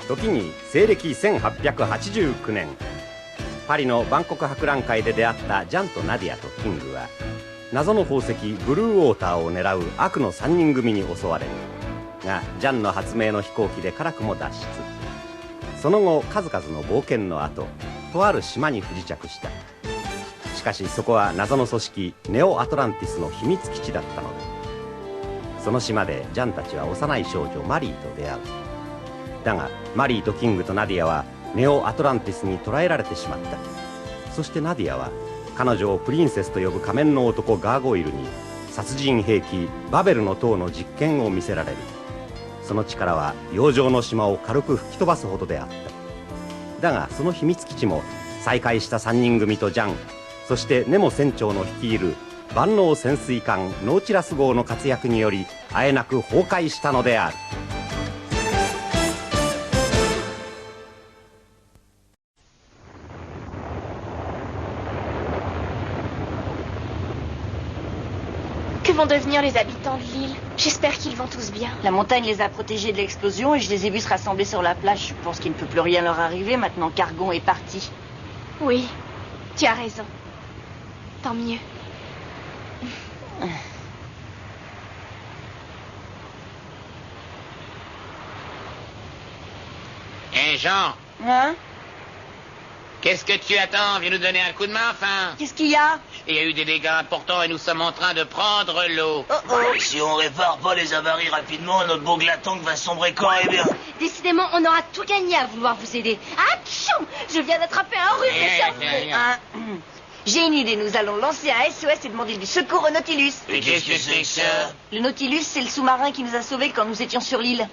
時に西暦1889年、パリの万国博覧会で出会ったジャンとナディアとキングは、謎の宝石ブルーウォーターを狙う悪の3人組に襲われるが、ジャンの発明の飛行機で辛くも脱出。その後数々の冒険の後、とある島に不時着した。しかしそこは謎の組織ネオアトランティスの秘密基地だったので、その島でジャンたちは幼い少女マリーと出会う。だがマリーとキングとナディアはネオアトランティスに捕らえられてしまった。そしてナディアは彼女をプリンセスと呼ぶ仮面の男ガーゴイルに殺人兵器バベルの塔の実験を見せられる。その力は洋上の島を軽く吹き飛ばすほどであった。だがその秘密基地も再会した3人組とジャン、そしてネモ船長の率いる万能潜水艦ノーチラス号の活躍によりあえなく崩壊したのである。Que vont devenir les habitants de l'île? J'espère qu'ils vont tous bien. La montagne les a protégés de l'explosion et je les ai vus se rassembler sur la plage. Je pense qu'il ne peut plus rien leur arriver maintenant qu'Argon est parti. Oui, tu as raison. Tant mieux. Hé, Jean. Hein? Qu'est-ce que tu attends? Viens nous donner un coup de main, enfin. Qu'est-ce qu'il y a? Il y a eu des dégâts importants et nous sommes en train de prendre l'eau. Oh oh. Si on répare pas les avaries rapidement, notre beau glatangue va sombrer corps et bien. Décidément, on aura tout gagné à vouloir vous aider. Atchou! Je viens d'attraper un rhume, mes Hein? J'ai une idée, nous allons lancer un SOS et demander du secours au Nautilus. Et qu'est-ce que c'est que ça? Le Nautilus, c'est le sous-marin qui nous a sauvés quand nous étions sur l'île.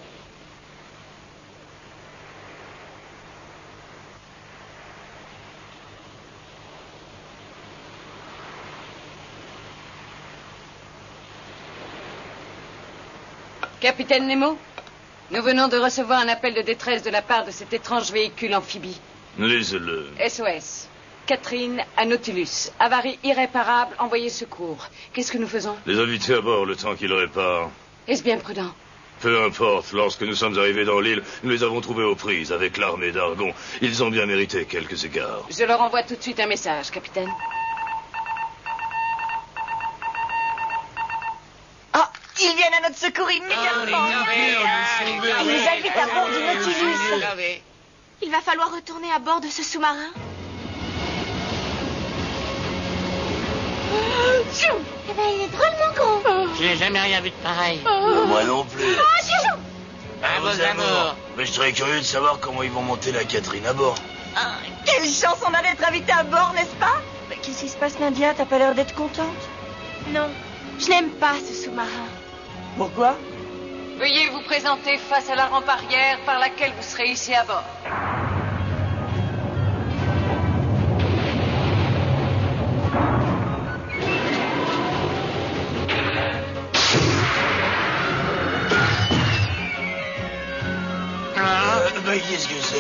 Capitaine Nemo, nous venons de recevoir un appel de détresse de la part de cet étrange véhicule amphibie. Lisez-le. SOS. Catherine à Nautilus. Avarie irréparable, envoyez secours. Qu'est-ce que nous faisons? Les inviter à bord le temps qu'ils réparent. Est-ce bien prudent? Peu importe, lorsque nous sommes arrivés dans l'île, nous les avons trouvés aux prises avec l'armée d'Argon. Ils ont bien mérité quelques égards. Je leur envoie tout de suite un message, capitaine. Ils viennent à notre secours immédiatement. Ils nous invitent à bord du Nautilus. Il va falloir retourner à bord de ce sous-marin. Eh ben, il est drôlement grand. Je n'ai jamais rien vu de pareil. Moi non plus. À vos amours. Mais je serais curieux de savoir comment ils vont monter la Catherine à bord. Ah, quelle chance on a d'être invités à bord, n'est-ce pas? Mais qu'est-ce qui se passe, Nadia? T'as pas l'air d'être contente. Non, je n'aime pas ce sous-marin. Pourquoi? Veuillez vous présenter face à la rampe arrière par laquelle vous serez ici à bord. Mais qu'est-ce que c'est?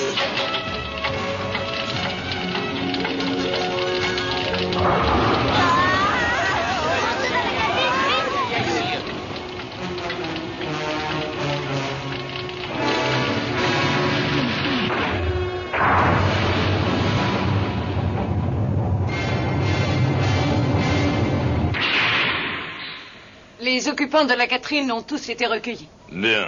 Les occupants de la Catherine ont tous été recueillis. Bien.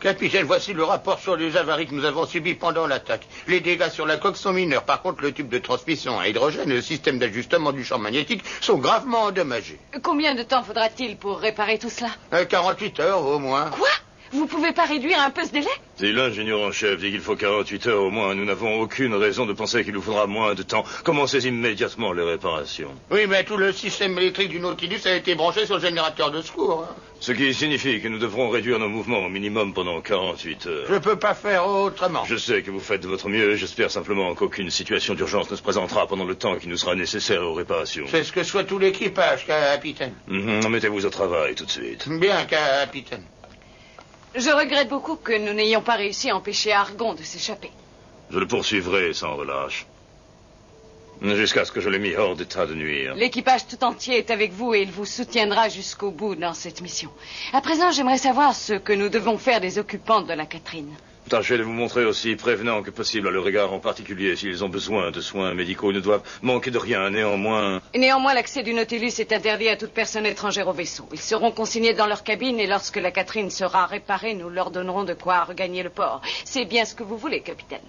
Capitaine, voici le rapport sur les avaries que nous avons subies pendant l'attaque. Les dégâts sur la coque sont mineurs. Par contre, le tube de transmission à hydrogène et le système d'ajustement du champ magnétique sont gravement endommagés. Combien de temps faudra-t-il pour réparer tout cela? 48 heures au moins. Quoi? Vous pouvez pas réduire un peu ce délai? Si l'ingénieur en chef dit qu'il faut 48 heures au moins, nous n'avons aucune raison de penser qu'il nous faudra moins de temps. Commencez immédiatement les réparations. Oui, mais tout le système électrique du Nautilus a été branché sur le générateur de secours. Ce qui signifie que nous devrons réduire nos mouvements au minimum pendant 48 heures. Je peux pas faire autrement. Je sais que vous faites de votre mieux. J'espère simplement qu'aucune situation d'urgence ne se présentera pendant le temps qui nous sera nécessaire aux réparations. C'est ce que souhaite tout l'équipage, capitaine. Mettez-vous au travail tout de suite. Bien, capitaine. Je regrette beaucoup que nous n'ayons pas réussi à empêcher Argon de s'échapper. Je le poursuivrai sans relâche. Jusqu'à ce que je l'ai mis hors d'état de nuire. L'équipage tout entier est avec vous et il vous soutiendra jusqu'au bout dans cette mission. À présent, j'aimerais savoir ce que nous devons faire des occupants de la Catherine. Tâchez de vous montrer aussi prévenant que possible à leur égard, en particulier s'ils ont besoin de soins médicaux. Ils ne doivent manquer de rien, néanmoins. Néanmoins, l'accès du Nautilus est interdit à toute personne étrangère au vaisseau. Ils seront consignés dans leur cabine et lorsque la Catherine sera réparée, nous leur donnerons de quoi regagner le port. C'est bien ce que vous voulez, capitaine.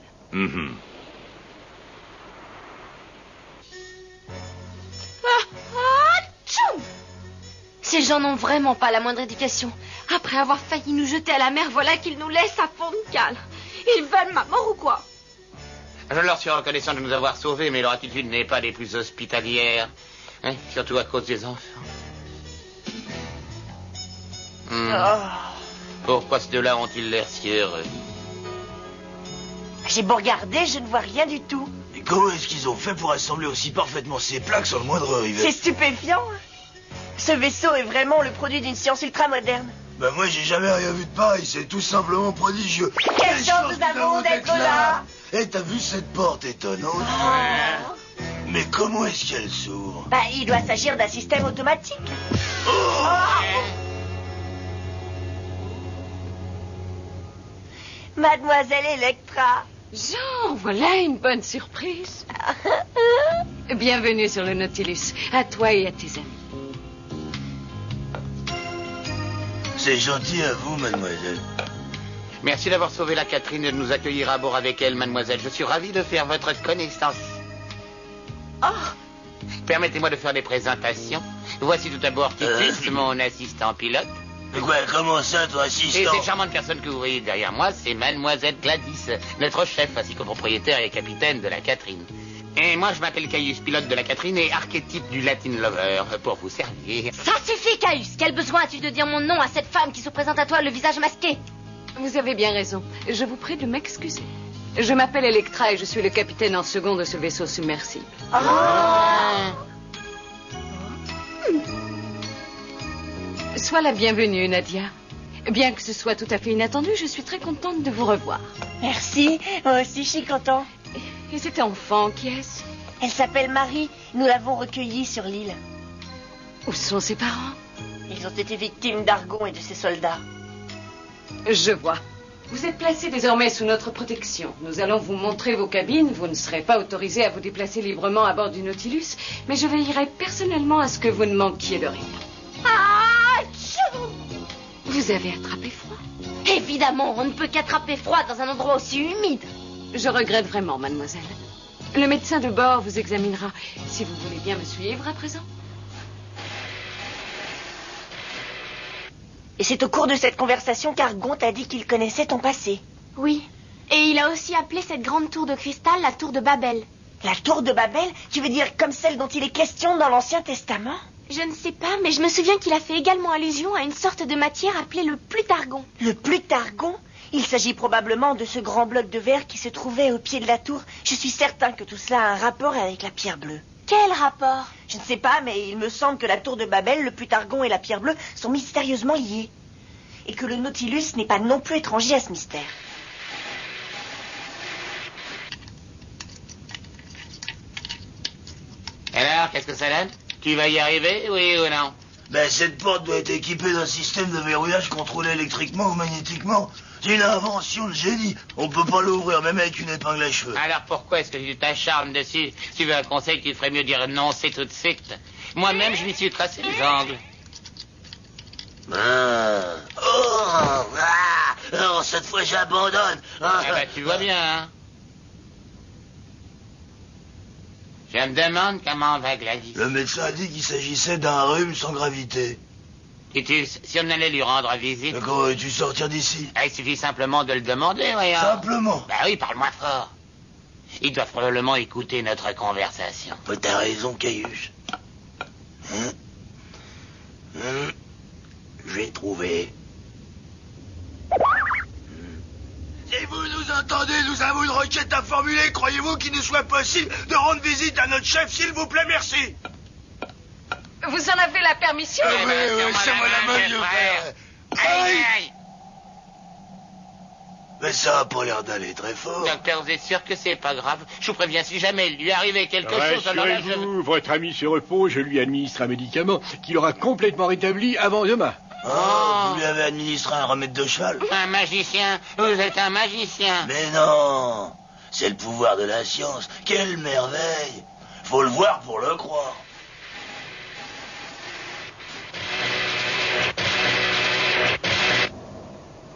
Tchoum! Ces gens n'ont vraiment pas la moindre éducation. Après avoir failli nous jeter à la mer, voilà qu'ils nous laissent à fond de cale. Ils veulent ma mort ou quoi? Je leur suis reconnaissant de nous avoir sauvés, mais leur attitude n'est pas des plus hospitalières. Hein, surtout à cause des enfants. Pourquoi ces deux-là ont-ils l'air si heureux? J'ai beau regarder, je ne vois rien du tout. Mais comment est-ce qu'ils ont fait pour assembler aussi parfaitement ces plaques sans le moindre rivet? C'est stupéfiant. Ce vaisseau est vraiment le produit d'une science ultra moderne. Ben moi j'ai jamais rien vu de pareil, c'est tout simplement prodigieux. Quelle chance nous avons d'être là. Et t'as vu cette porte étonnante? Mais comment est-ce qu'elle s'ouvre? Bah, il doit s'agir d'un système automatique. Mademoiselle Electra. Jean, voilà une bonne surprise. Bienvenue sur le Nautilus, à toi et à tes amis. C'est gentil à vous, mademoiselle. Merci d'avoir sauvé la Catherine et de nous accueillir à bord avec elle, mademoiselle. Je suis ravi de faire votre connaissance. Permettez-moi de faire des présentations. Voici tout d'abord Titus, mon assistant pilote. Mais quoi, comment ça, ton Et assistant? cette charmante personne que vous voyez derrière moi, c'est mademoiselle Gladys, notre chef ainsi que propriétaire et capitaine de la Catherine. Et moi, je m'appelle Caius, pilote de la Catherine et archétype du Latin Lover, pour vous servir. Ça suffit, Caius. Quel besoin as-tu de dire mon nom à cette femme qui se présente à toi le visage masqué? Vous avez bien raison. Je vous prie de m'excuser. Je m'appelle Electra et je suis le capitaine en second de ce vaisseau submersible. Sois la bienvenue, Nadia. Bien que ce soit tout à fait inattendu, je suis très contente de vous revoir. Merci, moi aussi je suis content. Et cet enfant, qui est-ce? Elle s'appelle Marie, nous l'avons recueillie sur l'île. Où sont ses parents? Ils ont été victimes d'Argon et de ses soldats. Je vois. Vous êtes placés désormais sous notre protection. Nous allons vous montrer vos cabines. Vous ne serez pas autorisés à vous déplacer librement à bord du Nautilus, mais je veillerai personnellement à ce que vous ne manquiez de rien. Vous avez attrapé froid? Évidemment, on ne peut qu'attraper froid dans un endroit aussi humide. Je regrette vraiment, mademoiselle. Le médecin de bord vous examinera. Si vous voulez bien me suivre à présent. Et c'est au cours de cette conversation qu'Argon t'a dit qu'il connaissait ton passé. Oui. Et il a aussi appelé cette grande tour de cristal la tour de Babel. La tour de Babel? Tu veux dire comme celle dont il est question dans l'Ancien Testament? Je ne sais pas, mais je me souviens qu'il a fait également allusion à une sorte de matière appelée le Plutargon. Le Plutargon? Il s'agit probablement de ce grand bloc de verre qui se trouvait au pied de la tour. Je suis certain que tout cela a un rapport avec la pierre bleue. Quel rapport? Je ne sais pas, mais il me semble que la tour de Babel, le Plutargon et la pierre bleue sont mystérieusement liés. Et que le Nautilus n'est pas non plus étranger à ce mystère. Alors, qu'est-ce que ça donne? Tu vas y arriver, oui ou non? Ben, cette porte doit être équipée d'un système de verrouillage contrôlé électriquement ou magnétiquement. C'est une invention de génie. On peut pas l'ouvrir, même avec une épingle à cheveux. Alors pourquoi est-ce que tu t'acharnes dessus? Si tu veux un conseil, tu ferais mieux dire non, c'est tout de suite. Moi-même, je m'y suis tracé les angles. Alors, cette fois, j'abandonne. Eh ben, tu vois bien, hein? Je me demande comment va Gladys. Le médecin a dit qu'il s'agissait d'un rhume sans gravité. Titus, si on allait lui rendre visite... Mais comment veux-tu sortir d'ici? Il suffit simplement de le demander, voyons. Simplement? Bah oui, parle-moi fort. Ils doivent probablement écouter notre conversation. T'as raison, Caius. J'ai trouvé. Si vous nous entendez, nous avons une requête à formuler. Croyez-vous qu'il nous soit possible de rendre visite à notre chef, s'il vous plaît, merci? Vous en avez la permission? Oui, serre-moi la main, vieux frère. Aïe, aïe. Mais ça a pas l'air d'aller très fort. Docteur, vous êtes sûr que c'est pas grave? Je vous préviens, si jamais il lui arrivait quelque chose... alors là, Rassurez-vous, votre ami se repose, je lui administre un médicament qui l'aura complètement rétabli avant demain. Oh, vous lui avez administré un remède de cheval? Un magicien? Vous êtes un magicien? Mais non, c'est le pouvoir de la science. Quelle merveille! Faut le voir pour le croire.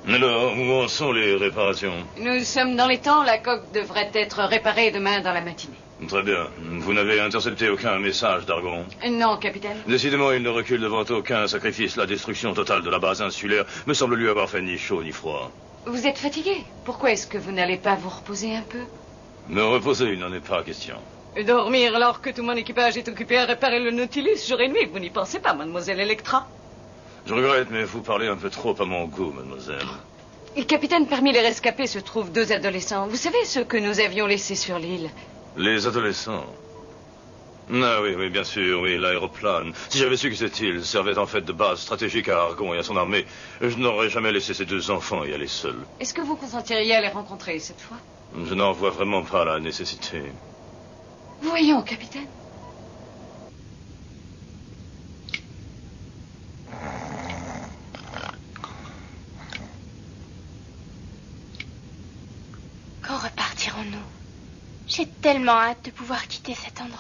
Alors, où en sont les réparations? Nous sommes dans les temps. La coque devrait être réparée demain dans la matinée. Très bien. Vous n'avez intercepté aucun message d'Argon? Non, capitaine. Décidément, il ne recule devant aucun sacrifice. La destruction totale de la base insulaire me semble lui avoir fait ni chaud ni froid. Vous êtes fatigué. Pourquoi est-ce que vous n'allez pas vous reposer un peu? Me reposer, il n'en est pas question. Dormir alors que tout mon équipage est occupé à réparer le Nautilus jour et nuit. Vous n'y pensez pas, mademoiselle Electra? Je regrette, mais vous parlez un peu trop à mon goût, mademoiselle. Et capitaine, parmi les rescapés se trouvent 2 adolescents. Vous savez, ceux que nous avions laissés sur l'île. Les adolescents? Ah oui, oui, bien sûr, oui, l'aéroplane. Si j'avais su que cette île servait en fait de base stratégique à Argon et à son armée, je n'aurais jamais laissé ces 2 enfants y aller seuls. Est-ce que vous consentiriez à les rencontrer cette fois? Je n'en vois vraiment pas la nécessité. Voyons, capitaine. Quand repartirons-nous? J'ai tellement hâte de pouvoir quitter cet endroit.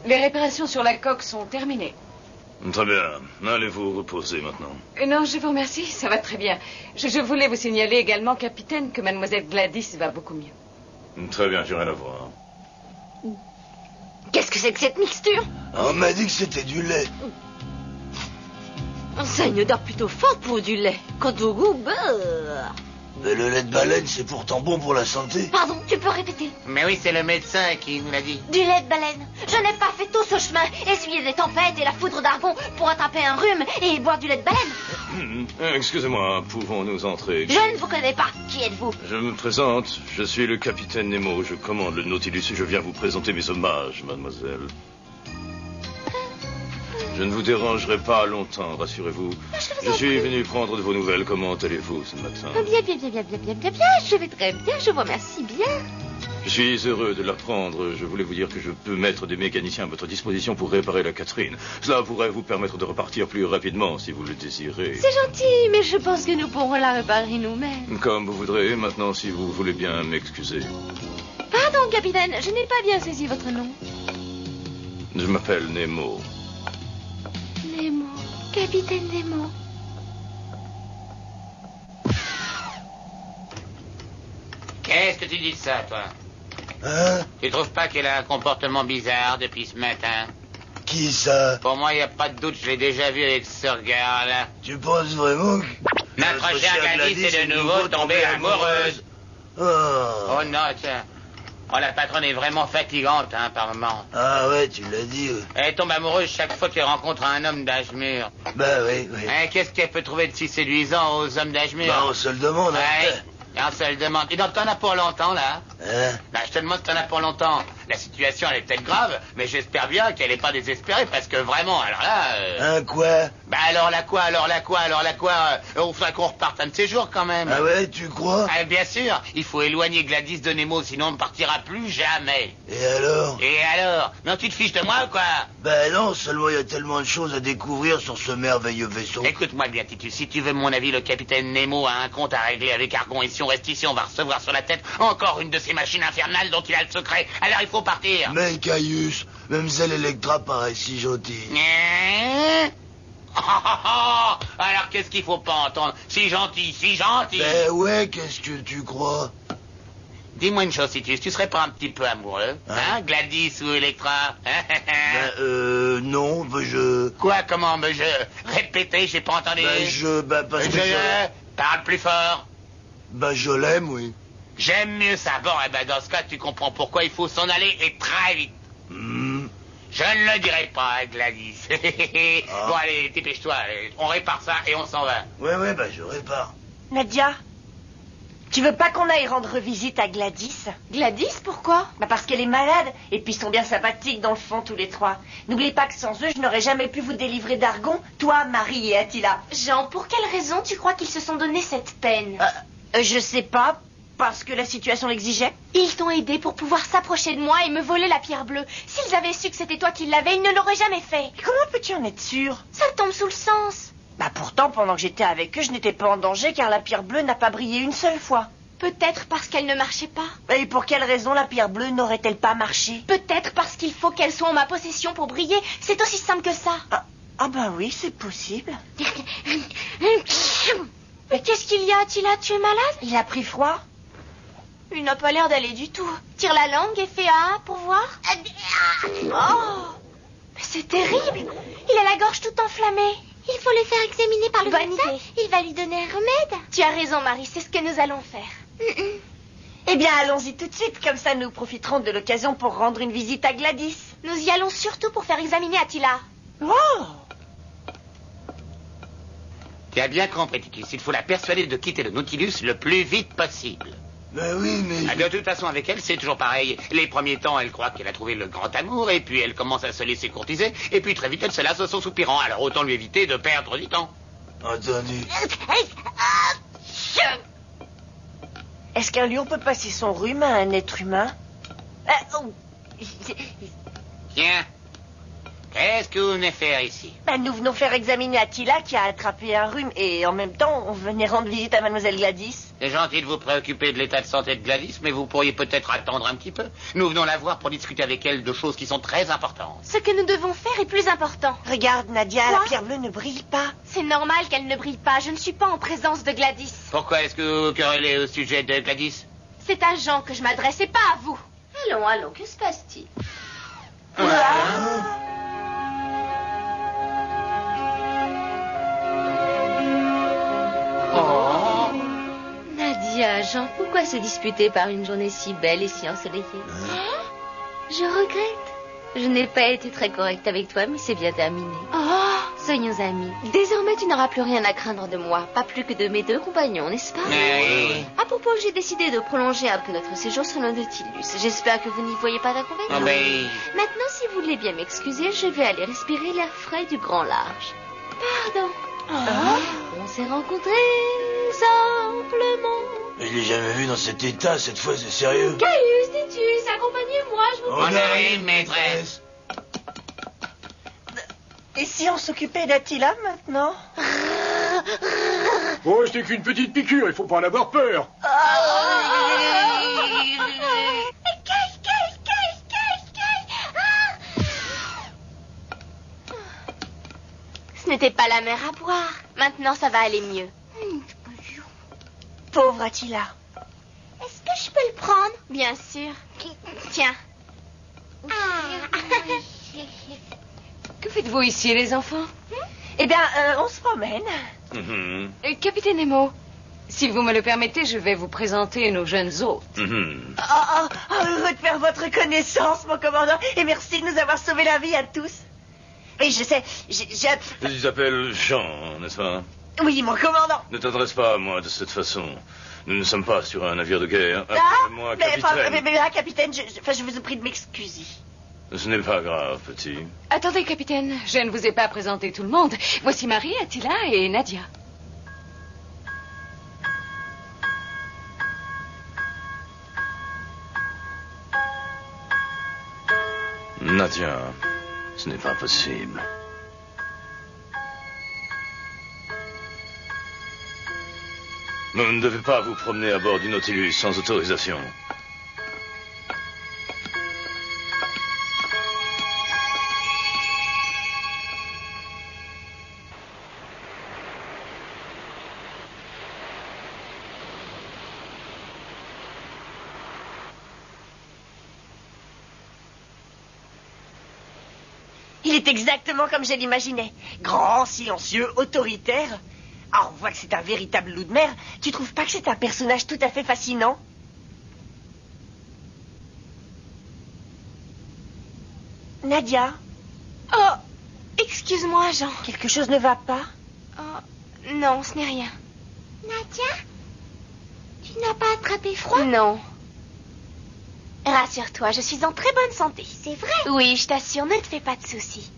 Les réparations sur la coque sont terminées. Très bien. Allez vous reposer maintenant. Non, je vous remercie, ça va très bien. Je voulais vous signaler également, capitaine, que mademoiselle Gladys va beaucoup mieux. Très bien, j'irai la voir. Qu'est-ce que c'est que cette mixture? On m'a dit que c'était du lait. Ça a une odeur plutôt forte pour du lait. Quant au goût, beurre. Mais le lait de baleine, c'est pourtant bon pour la santé. Pardon, tu peux répéter? Mais oui, c'est le médecin qui nous l'a dit. Du lait de baleine. Je n'ai pas fait tout ce chemin, essuyer des tempêtes et la foudre d'Argon pour attraper un rhume et boire du lait de baleine. Excusez-moi, pouvons-nous entrer? Je ne vous connais pas. Qui êtes-vous? Je me présente, je suis le capitaine Nemo, je commande le Nautilus et je viens vous présenter mes hommages, mademoiselle. Je ne vous dérangerai pas longtemps, rassurez-vous. Je suis venu prendre de vos nouvelles. Comment allez-vous ce matin? Bien. Je vais très bien, je vous remercie bien. Je suis heureux de l'apprendre. Je voulais vous dire que je peux mettre des mécaniciens à votre disposition pour réparer la Catherine. Cela pourrait vous permettre de repartir plus rapidement si vous le désirez. C'est gentil, mais je pense que nous pourrons la réparer nous-mêmes. Comme vous voudrez. Maintenant, si vous voulez bien m'excuser. Pardon, capitaine, je n'ai pas bien saisi votre nom. Je m'appelle Nemo. Nemo, capitaine Nemo. Qu'est-ce que tu dis de ça, toi? Hein? Tu trouves pas qu'elle a un comportement bizarre depuis ce matin? Qui ça? Pour moi, il n'y a pas de doute, je l'ai déjà vu avec ce regard-là. Tu penses vraiment que... Notre chère Gladys est de nouveau tombée amoureuse. Oh. Oh non, tiens. Oh, la patronne est vraiment fatigante, hein, par moment. Ah ouais, tu l'as dit. Ouais. Elle tombe amoureuse chaque fois qu'elle rencontre un homme d'âge mûr. Bah oui. Hein, qu'est-ce qu'elle peut trouver de si séduisant aux hommes d'âge mûr? Bah on se le demande. Ouais, et on se le demande. Et donc, t'en as pour longtemps, là? Hein? Bah, je te demande si t'en as pour longtemps. La situation, elle est peut-être grave, mais j'espère bien qu'elle est pas désespérée, parce que vraiment, alors là... Quoi? Bah, alors la quoi? Il faudrait qu'on reparte un de ces jours, quand même. Ah ouais, tu crois? Ah, bien sûr, il faut éloigner Gladys de Nemo, sinon on ne partira plus jamais. Et alors? Et alors? Non, tu te fiches de moi ou quoi? Ben non, seulement il y a tellement de choses à découvrir sur ce merveilleux vaisseau. Écoute-moi bien, Titus, si tu veux mon avis, le capitaine Nemo a un compte à régler avec Argon, et si on reste ici, on va recevoir sur la tête encore une de ces machines infernales dont il a le secret. Alors il faut partir. Mais Caius, même Zelle Electra paraît si gentille. Alors qu'est-ce qu'il faut pas entendre? Si gentil, si gentil. Ben ouais, qu'est-ce que tu crois? Dis-moi une chose, Titus, tu serais pas un petit peu amoureux? Hein, Gladys ou Electra? Non, je... Quoi, comment, Répétez, j'ai pas entendu. Parce que Parle plus fort. je l'aime, oui. J'aime mieux ça. Bon, dans ce cas, tu comprends pourquoi il faut s'en aller et très vite. Je ne le dirai pas, Gladys. Bon, allez, dépêche-toi. On répare ça et on s'en va. Ouais, je répare. Nadia, tu veux pas qu'on aille rendre visite à Gladys? Gladys, pourquoi? Parce qu'elle est malade, et puis ils sont bien sympathiques dans le fond, tous les trois. N'oublie pas que sans eux, je n'aurais jamais pu vous délivrer d'Argon, toi, Marie et Attila. Jean, pour quelle raison tu crois qu'ils se sont donné cette peine? Je sais pas, parce que la situation l'exigeait. Ils t'ont aidé pour pouvoir s'approcher de moi et me voler la pierre bleue. S'ils avaient su que c'était toi qui l'avais, ils ne l'auraient jamais fait. Comment peux-tu en être sûr? Ça tombe sous le sens. Bah pourtant, pendant que j'étais avec eux, je n'étais pas en danger car la pierre bleue n'a pas brillé une seule fois. Peut-être parce qu'elle ne marchait pas. Et pour quelle raison la pierre bleue n'aurait-elle pas marché? Peut-être parce qu'il faut qu'elle soit en ma possession pour briller. C'est aussi simple que ça. Ah bah oui, c'est possible. Mais qu'est-ce qu'il y a, Attila? Tu es malade? Il a pris froid? Il n'a pas l'air d'aller du tout. Tire la langue et fais A pour voir. Oh! Mais c'est terrible. Il a la gorge toute enflammée. Il faut le faire examiner par le Bonne médecin. idée. Il va lui donner un remède. Tu as raison, Marie. C'est ce que nous allons faire. Eh bien, allons-y tout de suite. Comme ça, nous profiterons de l'occasion pour rendre une visite à Gladys. Nous y allons surtout pour faire examiner Attila. Oh! Tu as bien compris, Titus. Il faut la persuader de quitter le Nautilus le plus vite possible. Ben oui, mais... De toute façon, avec elle, c'est toujours pareil. Les premiers temps, elle croit qu'elle a trouvé le grand amour, et puis elle commence à se laisser courtiser, et puis très vite, elle se lasse de son soupirant. Alors autant lui éviter de perdre du temps. Attendez. Est-ce qu'un lion peut passer son rhume à un être humain? Tiens, qu'est-ce que vous venez faire ici? Nous venons faire examiner Attila qui a attrapé un rhume et en même temps, on venait rendre visite à Mademoiselle Gladys. C'est gentil de vous préoccuper de l'état de santé de Gladys, mais vous pourriez peut-être attendre un petit peu. Nous venons la voir pour discuter avec elle de choses qui sont très importantes. Ce que nous devons faire est plus important. Regarde, Nadia, Quoi? la pierre bleue ne brille pas. C'est normal qu'elle ne brille pas. Je ne suis pas en présence de Gladys. Pourquoi est-ce que vous querellez au sujet de Gladys? C'est à Jean que je m'adresse et pas à vous. Allons, que se passe-t-il? Nadia, Jean, pourquoi se disputer par une journée si belle et si ensoleillée? Je regrette. Je n'ai pas été très correcte avec toi, mais c'est bien terminé. Soyons amis. Désormais, tu n'auras plus rien à craindre de moi, pas plus que de mes deux compagnons, n'est-ce pas? Oui. À propos, j'ai décidé de prolonger un peu notre séjour sur le Nautilus. J'espère que vous n'y voyez pas d'inconvénient. Oh, mais... Maintenant, si vous voulez bien m'excuser, je vais aller respirer l'air frais du grand large. Pardon. On s'est rencontrés simplement. Je l'ai jamais vu dans cet état, cette fois, c'est sérieux. Caius, Titus, accompagnez-moi, je vous On arrive, maîtresse. Et si on s'occupait d'Attila maintenant? Oh, c'était qu'une petite piqûre, il faut pas en avoir peur. Ce n'était pas la mer à boire. Maintenant, ça va aller mieux. Pauvre Attila. Est-ce que je peux le prendre? Bien sûr. Tiens. Que faites-vous ici, les enfants? Eh bien, on se promène. Capitaine Nemo, si vous me le permettez, je vais vous présenter nos jeunes hôtes. Heureux de faire votre connaissance, mon commandant, et merci de nous avoir sauvé la vie à tous. Oui, je sais, Ils s'appellent Jean, n'est-ce pas? Oui, mon commandant. Ne t'adresse pas à moi de cette façon. Nous ne sommes pas sur un navire de guerre. Moi, mais capitaine. là, capitaine, je vous prie de m'excuser. Ce n'est pas grave, petit. Attendez, capitaine, je ne vous ai pas présenté tout le monde. Voici Marie, Attila et Nadia. Nadia, ce n'est pas possible. Vous ne devez pas vous promener à bord du Nautilus sans autorisation. Il est exactement comme je l'imaginais. Grand, silencieux, autoritaire. Ah, on voit que c'est un véritable loup de mer. Tu trouves pas que c'est un personnage tout à fait fascinant? Nadia, Oh, excuse-moi, Jean. quelque chose ne va pas? Oh, non, ce n'est rien. Nadia, tu n'as pas attrapé froid? Non. Rassure-toi, je suis en très bonne santé. C'est vrai? Oui, je t'assure, ne te fais pas de soucis.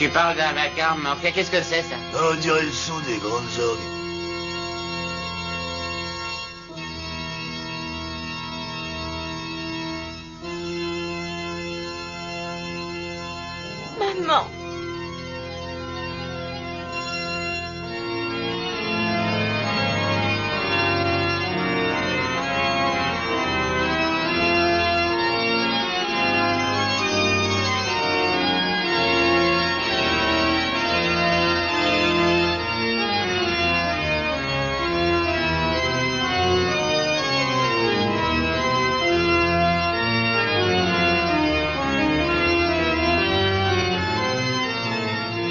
Tu parles d'un vacarme, mais enfin, qu'est-ce que c'est, ça? On dirait le son des grandes orgues. Maman.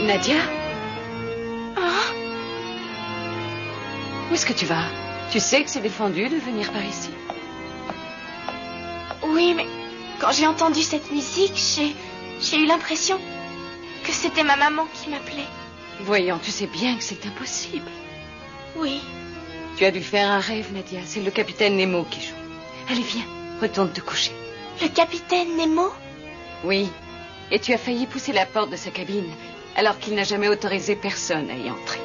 Nadia? Ah, Où est-ce que tu vas? Tu sais que c'est défendu de venir par ici. oui, mais quand j'ai entendu cette musique, j'ai eu l'impression que c'était ma maman qui m'appelait. Voyons, tu sais bien que c'est impossible. Oui. Tu as dû faire un rêve, Nadia. C'est le capitaine Nemo qui joue. Allez, viens, retourne te coucher. Le capitaine Nemo? Oui, et tu as failli pousser la porte de sa cabine, alors qu'il n'a jamais autorisé personne à y entrer.